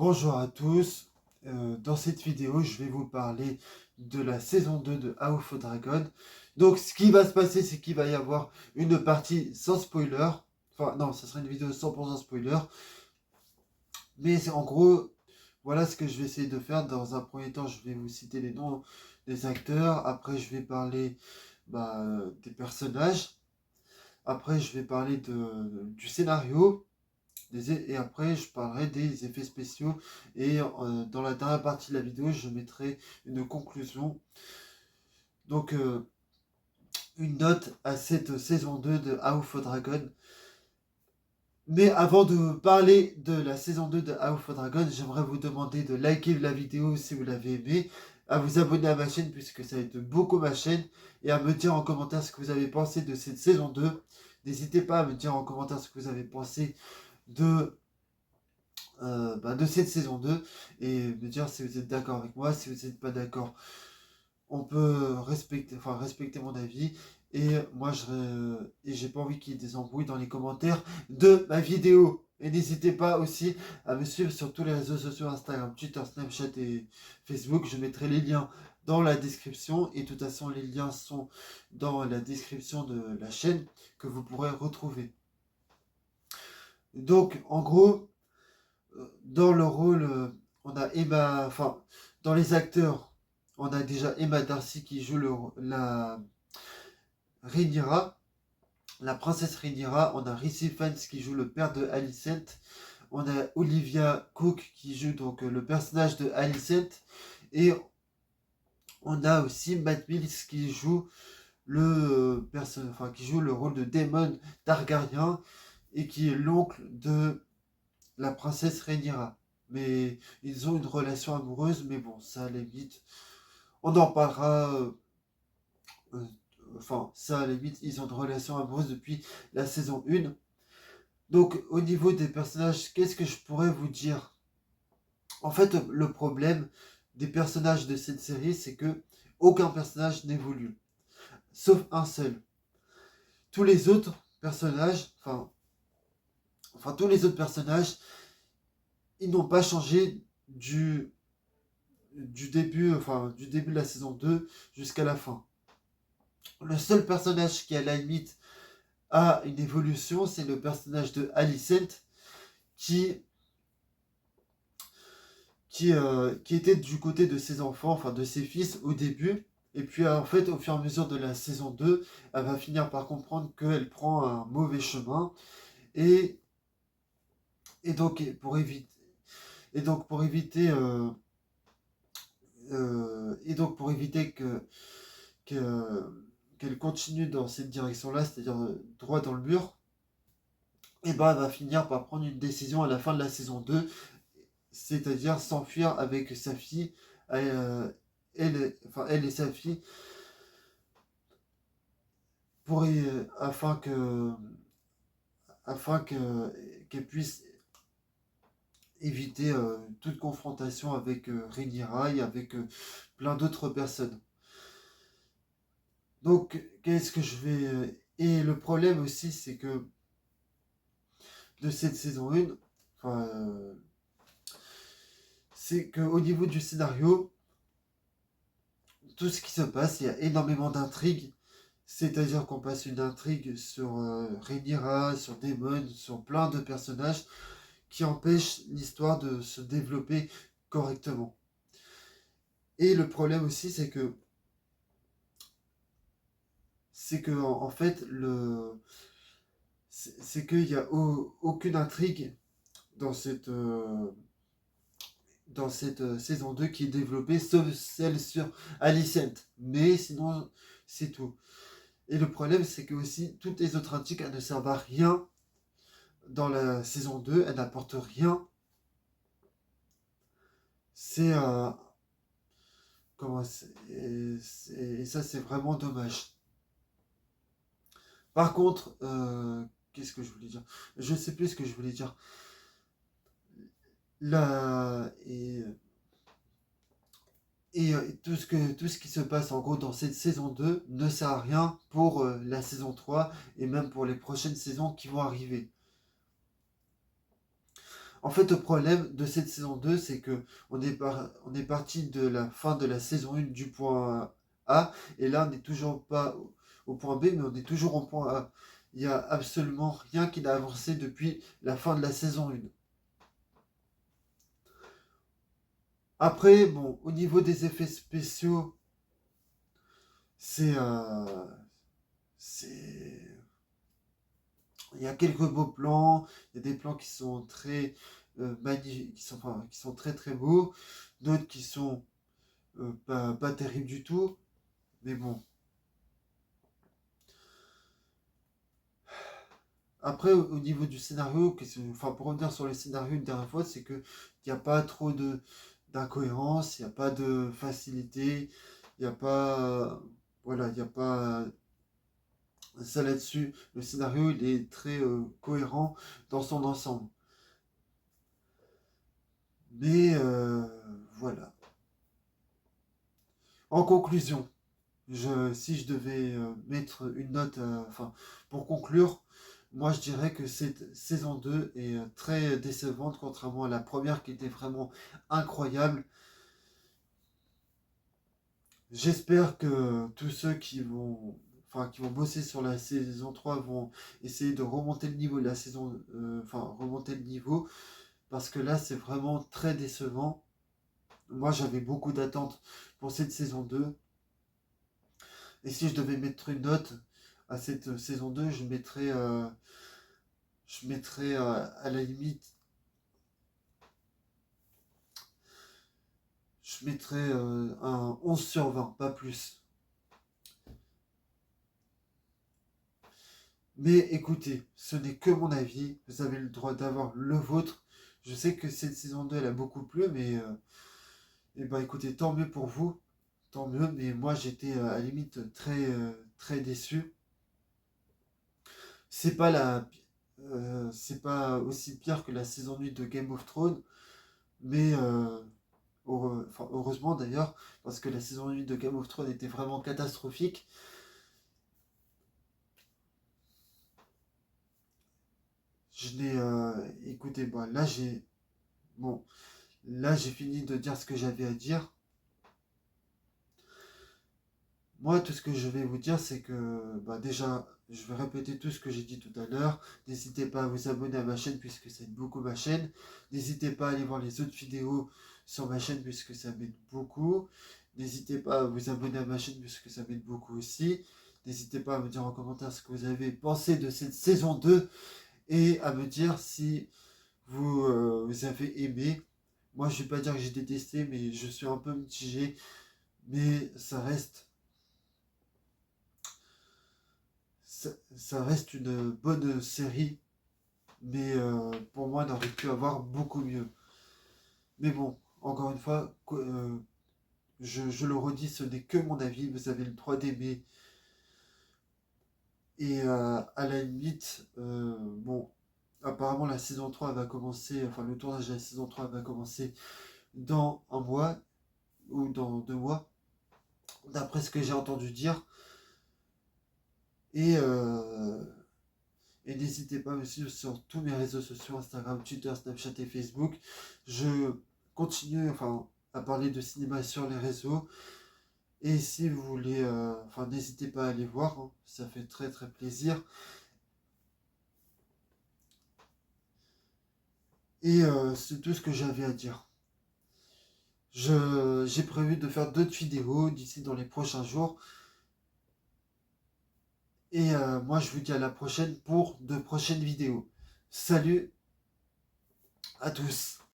Bonjour à tous. Dans cette vidéo, je vais vous parler de la saison 2 de House of Dragon. Donc, ce qui va se passer, c'est qu'il va y avoir une partie sans spoiler. Enfin, non, ça sera une vidéo 100% spoiler. Mais en gros, voilà ce que je vais essayer de faire. Dans un premier temps, je vais vous citer les noms des acteurs. Après, je vais parler des personnages. Après, je vais parler du scénario. Et après, je parlerai des effets spéciaux. Et dans la dernière partie de la vidéo, je mettrai une conclusion. Donc, une note à cette saison 2 de House of Dragon. Mais avant de parler de la saison 2 de House of Dragon, j'aimerais vous demander de liker la vidéo si vous l'avez aimé, à vous abonner à ma chaîne puisque ça aide beaucoup ma chaîne, et à me dire en commentaire ce que vous avez pensé de cette saison 2. N'hésitez pas à me dire en commentaire ce que vous avez pensé de de cette saison 2 et me dire si vous êtes d'accord avec moi, si vous n'êtes pas d'accord, on peut respecter mon avis. Et moi, j'ai pas envie qu'il y ait des embrouilles dans les commentaires de ma vidéo. Et n'hésitez pas aussi à me suivre sur tous les réseaux sociaux, Instagram, Twitter, Snapchat et Facebook. Je mettrai les liens dans la description. Et de toute façon, les liens sont dans la description de la chaîne que vous pourrez retrouver. Donc, en gros, dans le rôle, on a Emma, enfin, dans les acteurs, on a déjà Emma Darcy qui joue la Rhaenyra, la princesse Rhaenyra. On a Reese Ifans qui joue le père de Alicent. On a Olivia Cook qui joue donc le personnage de Alicent. Et on a aussi Matt Mills qui joue qui joue le rôle de Daemon Targaryen et qui est l'oncle de la princesse Rhaenyra. Mais ils ont une relation amoureuse, mais bon, ça à la limite, on en parlera. Euh, ça à la limite, ils ont une relation amoureuse depuis la saison 1. Donc, au niveau des personnages, qu'est-ce que je pourrais vous dire? En fait, le problème des personnages de cette série, c'est que aucun personnage n'évolue, sauf un seul. Tous les autres personnages, tous les autres personnages, ils n'ont pas changé du début de la saison 2 jusqu'à la fin. Le seul personnage qui, à la limite, a une évolution, c'est le personnage de Alicent, qui, qui était du côté de ses enfants, enfin de ses fils au début. Et puis, en fait, au fur et à mesure de la saison 2, elle va finir par comprendre qu'elle prend un mauvais chemin. Et, et donc, pour éviter, et donc, pour éviter, pour éviter qu'elle continue dans cette direction-là, c'est-à-dire droit dans le mur, et ben elle va finir par prendre une décision à la fin de la saison 2, c'est-à-dire s'enfuir avec sa fille, elle et sa fille, pour, afin qu'elle puisse éviter toute confrontation avec Rhaenyra et avec plein d'autres personnes. Donc, qu'est-ce que je vais... Et le problème aussi, c'est que de cette saison 1, c'est qu'au niveau du scénario, tout ce qui se passe, il y a énormément d'intrigues. C'est-à-dire qu'on passe une intrigue sur Rhaenyra, sur Daemon, sur plein de personnages qui empêchent l'histoire de se développer correctement. Et le problème aussi, en fait, c'est qu'il n'y a aucune intrigue dans cette saison 2 qui est développée, sauf celle sur Alicent. Mais sinon, c'est tout. Et le problème, c'est que aussi, toutes les autres intrigues, elles ne servent à rien dans la saison 2, elles n'apportent rien. C'est... et ça, c'est vraiment dommage. Par contre, qu'est-ce que je voulais dire? Je ne sais plus ce que je voulais dire. Là, et tout ce qui se passe en gros dans cette saison 2 ne sert à rien pour la saison 3 et même pour les prochaines saisons qui vont arriver. En fait, le problème de cette saison 2, c'est que on est parti de la fin de la saison 1 du point A, et là, on n'est toujours pas au point B, mais on est toujours au point A. Il n'y a absolument rien qui n'a avancé depuis la fin de la saison 1. Après, bon, au niveau des effets spéciaux, c'est... c'est... Il y a quelques beaux plans, il y a des plans qui sont très magnifiques, qui sont très très beaux, d'autres qui sont pas terribles du tout, mais bon. Après, au niveau du scénario, pour revenir sur le scénario une dernière fois, c'est que il n'y a pas trop d'incohérence, il n'y a pas de facilité, il n'y a pas, voilà, il n'y a pas ça là-dessus. Le scénario, il est très cohérent dans son ensemble. Mais voilà. En conclusion, si je devais mettre une note, pour conclure, moi je dirais que cette saison 2 est très décevante, contrairement à la première qui était vraiment incroyable. J'espère que tous ceux qui vont bosser sur la saison 3 vont essayer de remonter le niveau de la saison, remonter le niveau, parce que là c'est vraiment très décevant. Moi j'avais beaucoup d'attentes pour cette saison 2. Et si je devais mettre une note à cette saison 2, je mettrais à la limite, je mettrais un 11 sur 20, pas plus. Mais écoutez, ce n'est que mon avis, vous avez le droit d'avoir le vôtre. Je sais que cette saison 2, elle a beaucoup plu, mais eh ben, écoutez, tant mieux pour vous, tant mieux, mais moi j'étais à la limite très déçu. C'est pas c'est pas aussi pire que la saison 8 de Game of Thrones, mais heureusement d'ailleurs, parce que la saison 8 de Game of Thrones était vraiment catastrophique. Je n'ai, écoutez, bon, là j'ai fini de dire ce que j'avais à dire. Moi, tout ce que je vais vous dire, c'est que, déjà, je vais répéter tout ce que j'ai dit tout à l'heure. N'hésitez pas à vous abonner à ma chaîne puisque ça aide beaucoup ma chaîne. N'hésitez pas à aller voir les autres vidéos sur ma chaîne puisque ça m'aide beaucoup. N'hésitez pas à vous abonner à ma chaîne puisque ça m'aide beaucoup aussi. N'hésitez pas à me dire en commentaire ce que vous avez pensé de cette saison 2 et à me dire si vous avez aimé. Moi, je ne vais pas dire que j'ai détesté, mais je suis un peu mitigé. Mais ça reste une bonne série, mais pour moi, on aurait pu avoir beaucoup mieux. Mais bon, encore une fois, je le redis, ce n'est que mon avis, vous avez le droit d'aimer. Et à la limite, bon, apparemment la saison 3 va commencer, enfin le tournage de la saison 3 va commencer dans un mois ou dans 2 mois, d'après ce que j'ai entendu dire. Et n'hésitez pas à me suivre sur tous mes réseaux sociaux, Instagram, Twitter, Snapchat et Facebook. Je continue à parler de cinéma sur les réseaux. Et si vous voulez, n'hésitez pas à aller voir, hein, ça fait très très plaisir. Et c'est tout ce que j'avais à dire. J'ai prévu de faire d'autres vidéos d'ici dans les prochains jours. Et moi je vous dis à la prochaine pour de prochaines vidéos. Salut à tous!